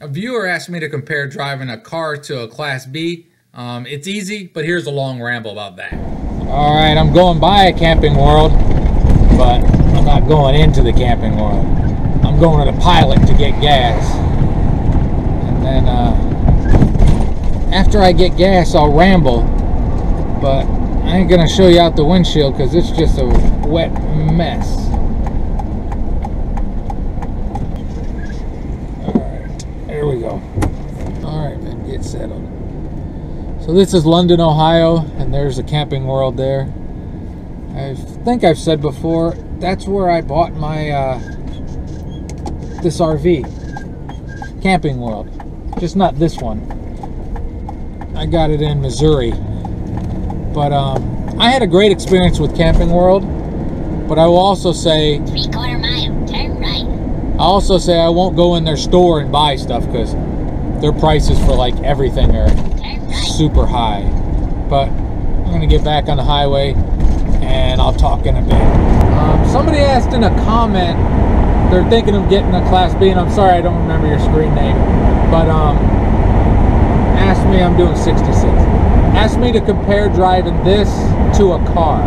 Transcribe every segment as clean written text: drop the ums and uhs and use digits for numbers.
A viewer asked me to compare driving a car to a Class B. It's easy, but here's a long ramble about that. All right, I'm going by a Camping World, but I'm not going into the Camping World. I'm going to the Pilot to get gas. And then after I get gas, I'll ramble. But I ain't gonna show you out the windshield because it's just a wet mess. There we go. Alright, man, get settled. So this is London, Ohio, and there's a Camping World there. I think I've said before, that's where I bought my this RV. Camping World. Just not this one. I got it in Missouri. But I had a great experience with Camping World. But I will also say, 3/4 mile, turn right. I also say I won't go in their store and buy stuff because their prices for like everything are super high. But I'm gonna get back on the highway and I'll talk in a bit. Somebody asked in a comment they're thinking of getting a Class B, and I'm sorry I don't remember your screen name, but asked me, I'm doing 66. Asked me to compare driving this to a car,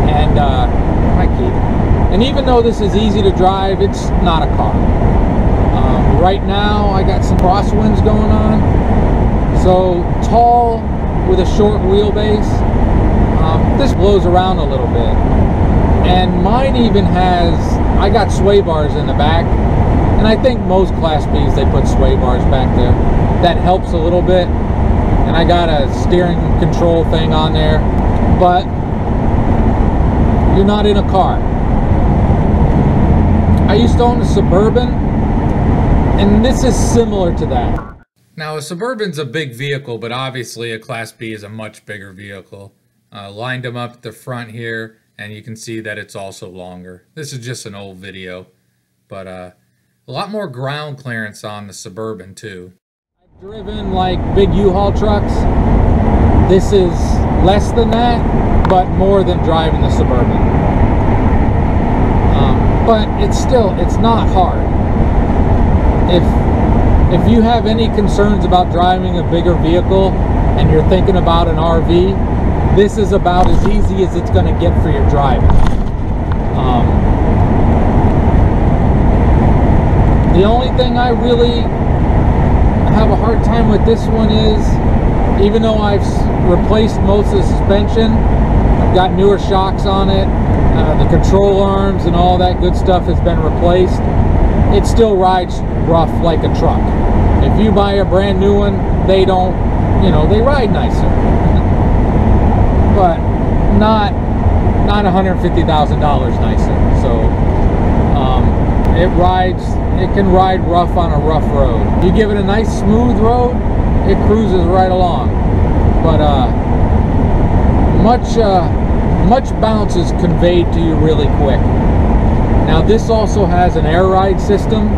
and hi Keith. And even though this is easy to drive, it's not a car. Right now, I got some crosswinds going on. So tall with a short wheelbase, this blows around a little bit. And mine even has, I got sway bars in the back. And I think most Class Bs, they put sway bars back there. That helps a little bit. And I got a steering control thing on there. But you're not in a car. I used to own a Suburban, and this is similar to that. Now, a Suburban's a big vehicle, but obviously a Class B is a much bigger vehicle. Lined them up at the front here, and you can see that it's also longer. This is just an old video, but a lot more ground clearance on the Suburban too. I've driven like big U-Haul trucks. This is less than that, but more than driving the Suburban. But it's not hard. If you have any concerns about driving a bigger vehicle and you're thinking about an RV, this is about as easy as it's going to get for your driving. The only thing I really have a hard time with this one is, even though I've replaced most of the suspension, I've got newer shocks on it, the control arms and all that good stuff has been replaced, it still rides rough like a truck. If you buy a brand new one, they don't, they ride nicer. But not $150,000 nicer. So it can ride rough on a rough road. You give it a nice smooth road, it cruises right along. But much bounce is conveyed to you really quick. Now this also has an air ride system,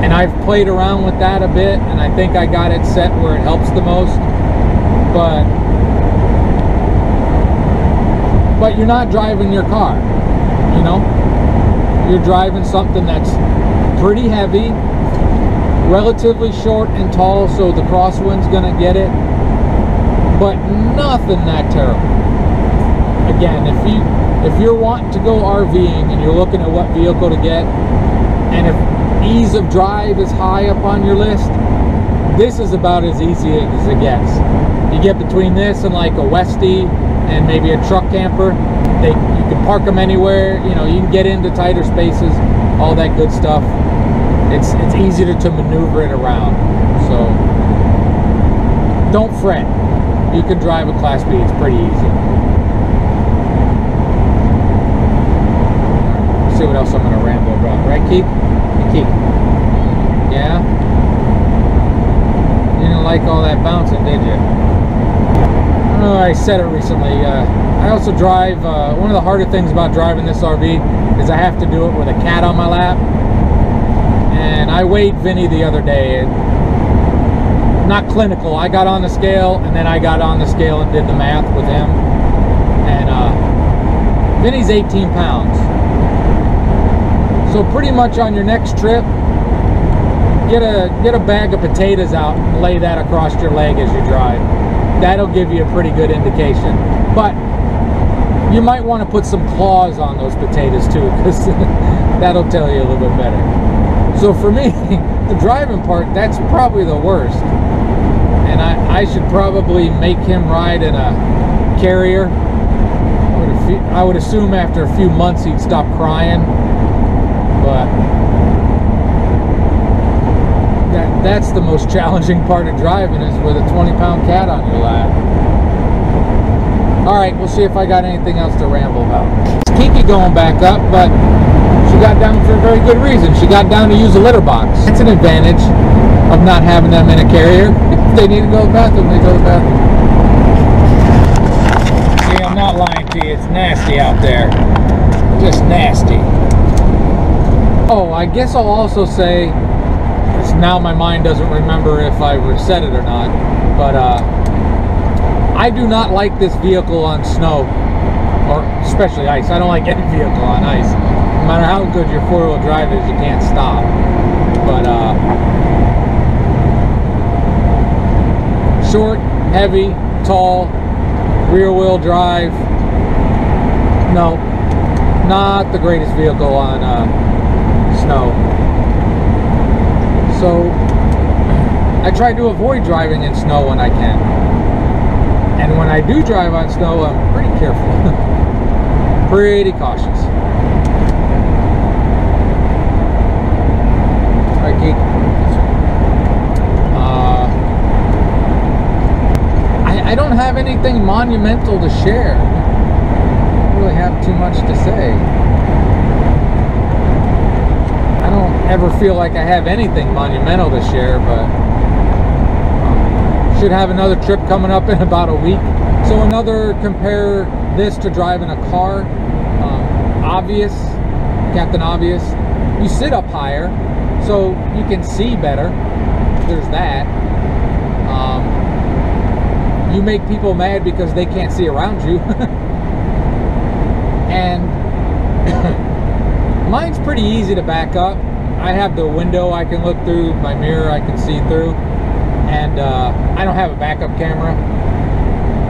and I've played around with that a bit, and I think I got it set where it helps the most. But you're not driving your car, You're driving something that's pretty heavy, relatively short and tall, so the crosswind's gonna get it, but nothing that terrible. Again, if you're wanting to go RVing and you're looking at what vehicle to get, and if ease of drive is high up on your list, this is about as easy as it gets. You get between this and like a Westie and maybe a truck camper, you can park them anywhere, you can get into tighter spaces, all that good stuff. It's easier to maneuver it around. So don't fret. You can drive a Class B, it's pretty easy. Let's see what else I'm going to ramble about. Right, Keith? Hey, Keith. Yeah? You didn't like all that bouncing, did you? Oh, I said it recently. I also drive, one of the harder things about driving this RV is I have to do it with a cat on my lap. And I weighed Vinny the other day. Not clinical. I got on the scale, and then I got on the scale and did the math with him. And Vinny's 18 pounds. So pretty much on your next trip, get a bag of potatoes out and lay that across your leg as you drive. That'll give you a pretty good indication. But you might want to put some claws on those potatoes too, because that'll tell you a little bit better. So for me, the driving part, that's probably the worst. And I should probably make him ride in a carrier. I would assume after a few months he'd stop crying. But that's the most challenging part of driving, is with a 20-pound cat on your lap. Alright, we'll see if I got anything else to ramble about. Kiki going back up, but she got down for a very good reason. She got down to use a litter box. It's an advantage of not having them in a carrier. If they need to go to the bathroom, they go to the bathroom. See, I'm not lying to you. It's nasty out there. Just nasty. Oh, I guess I'll also say, now my mind doesn't remember if I said it or not, but I do not like this vehicle on snow, or especially ice. I don't like any vehicle on ice. No matter how good your four-wheel drive is, you can't stop. But short, heavy, tall, rear-wheel drive, no, not the greatest vehicle on snow. So I try to avoid driving in snow when I can. And when I do drive on snow, I'm pretty careful. Pretty cautious. Alright, Keith. I don't have anything monumental to share. I don't really have too much to say. I don't ever feel like I have anything monumental to share, but should have another trip coming up in about a week. So compare this to driving a car. Obvious, Captain Obvious. You sit up higher, so you can see better. There's that. You make people mad because they can't see around you. And mine's pretty easy to back up. I have the window I can look through, my mirror I can see through, and I don't have a backup camera.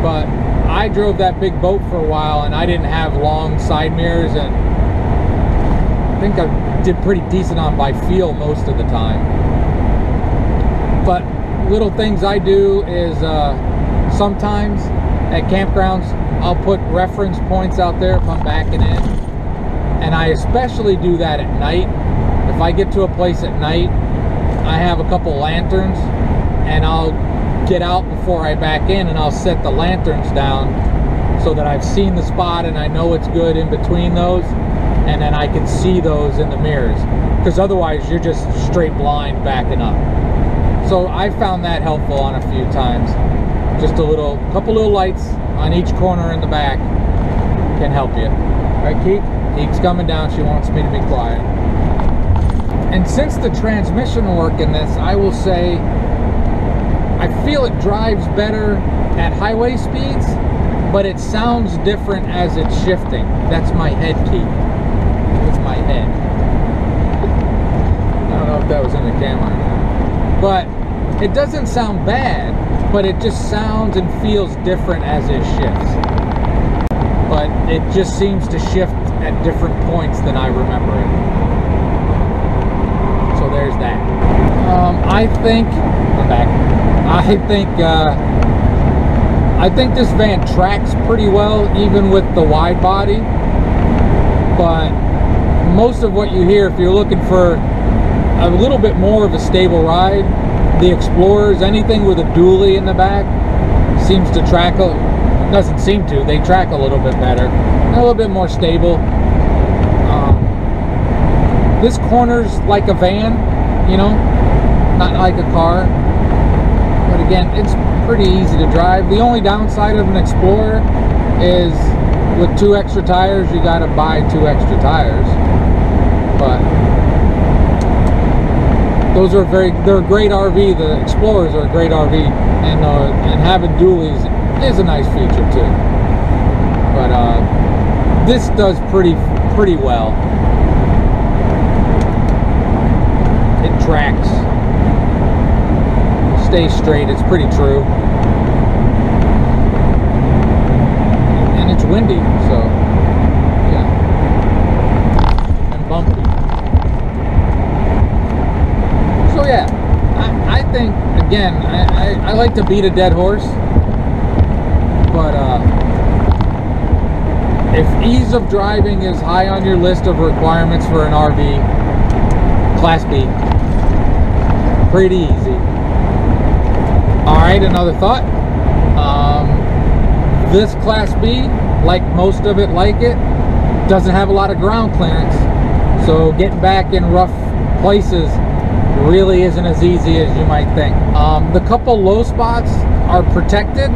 But I drove that big boat for a while, and I didn't have long side mirrors, and I think I did pretty decent on by feel most of the time. But little things I do is sometimes at campgrounds I'll put reference points out there if I'm backing in, and I especially do that at night. If I get to a place at night, I have a couple lanterns, and I'll get out before I back in, and I'll set the lanterns down so that I've seen the spot and I know it's good in between those, and then I can see those in the mirrors, because otherwise you're just straight blind backing up. So I found that helpful on a few times. Just a couple little lights on each corner in the back can help you. Right, Keek? Keek's coming down. She wants me to be quiet. And since the transmission work in this, I will say I feel it drives better at highway speeds, but it sounds different as it's shifting. That's my head key. That's my head. I don't know if that was in the camera or not. But it doesn't sound bad, but it just sounds and feels different as it shifts. But it just seems to shift at different points than I remember it. So there's that. I think I'm back. I think this van tracks pretty well, even with the wide body. But most of what you hear, if you're looking for a little bit more of a stable ride, the Explorers, anything with a dually in the back, seems to track. Doesn't seem to. They track a little bit better. They're a little bit more stable. This corner's like a van, you know, not like a car. But again, it's pretty easy to drive. The only downside of an Explorer is with 2 extra tires, you got to buy 2 extra tires. But those are they're a great RV. The Explorers are a great RV, and having dualies is a nice feature too. But this does pretty well. It tracks stay straight. It's pretty true. And it's windy, so yeah. And bumpy. So yeah, I think, again, I like to beat a dead horse, but if ease of driving is high on your list of requirements for an RV, Class B, pretty easy. Alright, another thought. This Class B, like most of it like it, doesn't have a lot of ground clearance, so getting back in rough places really isn't as easy as you might think. The couple low spots are protected,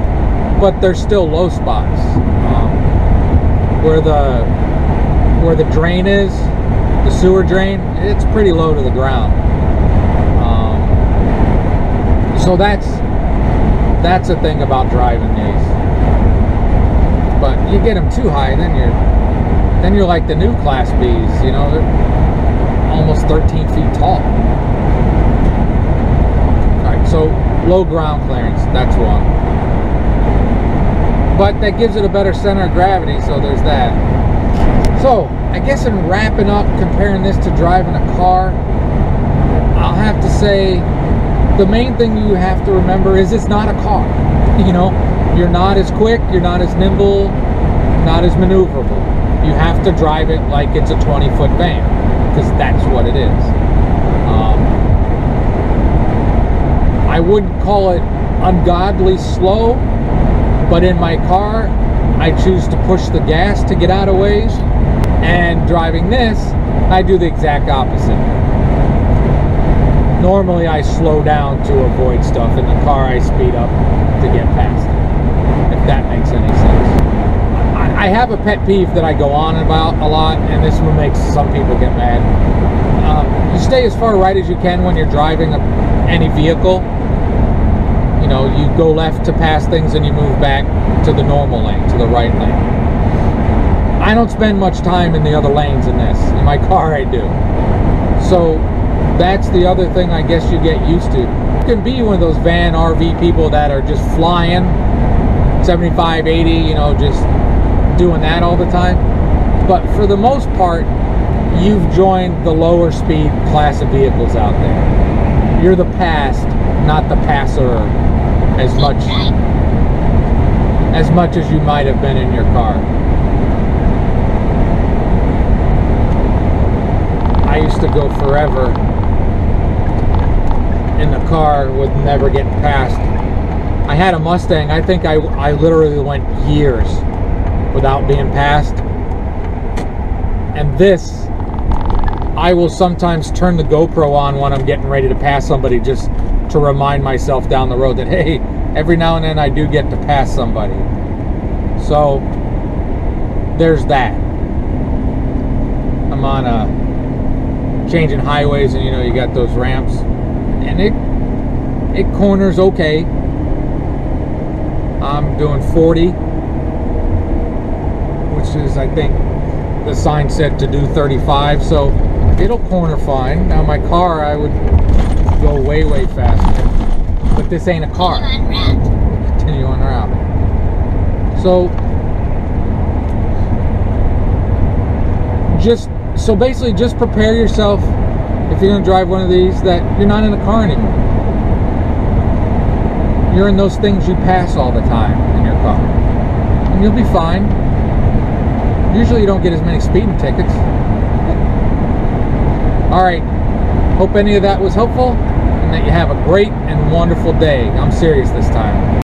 but they're still low spots. Where the drain is, the sewer drain, it's pretty low to the ground. So that's a thing about driving these. But you get them too high, then you're like the new Class Bs, you know, they're almost 13 feet tall. Alright, so low ground clearance, that's one. But that gives it a better center of gravity, so there's that. So, I guess in wrapping up, comparing this to driving a car, I'll have to say, the main thing you have to remember is it's not a car. You know, you're not as quick, you're not as nimble, not as maneuverable. You have to drive it like it's a 20-foot van, because that's what it is. I wouldn't call it ungodly slow, but in my car, I choose to push the gas to get out of ways, and driving this, I do the exact opposite. Normally I slow down to avoid stuff. In the car I speed up to get past it, if that makes any sense. I have a pet peeve that I go on about a lot, and this one makes some people get mad. You stay as far right as you can when you're driving any vehicle. You know, you go left to pass things and you move back to the normal lane, to the right lane. I don't spend much time in the other lanes in this. In my car I do. So that's the other thing I guess you get used to. You can be one of those van RV people that are just flying 75, 80, you know, just doing that all the time. But for the most part, you've joined the lower speed class of vehicles out there. You're the past, not the passer, as much as you might have been in your car. I used to go forever in the car with never getting passed. I had a Mustang. I think I literally went years without being passed. And this, I will sometimes turn the GoPro on when I'm getting ready to pass somebody, just to remind myself down the road that, hey, every now and then I do get to pass somebody. So there's that. I'm on changing highways, and you know, you got those ramps, and it corners okay. I'm doing 40, which is, I think the sign said to do 35, so it'll corner fine. Now my car, I would go way faster, but this ain't a car. Continue on route. So basically just prepare yourself, if you're going to drive one of these, that you're not in a car anymore. You're in those things you pass all the time in your car, and you'll be fine. Usually you don't get as many speeding tickets. Alright, hope any of that was helpful, and that you have a great and wonderful day. I'm serious this time.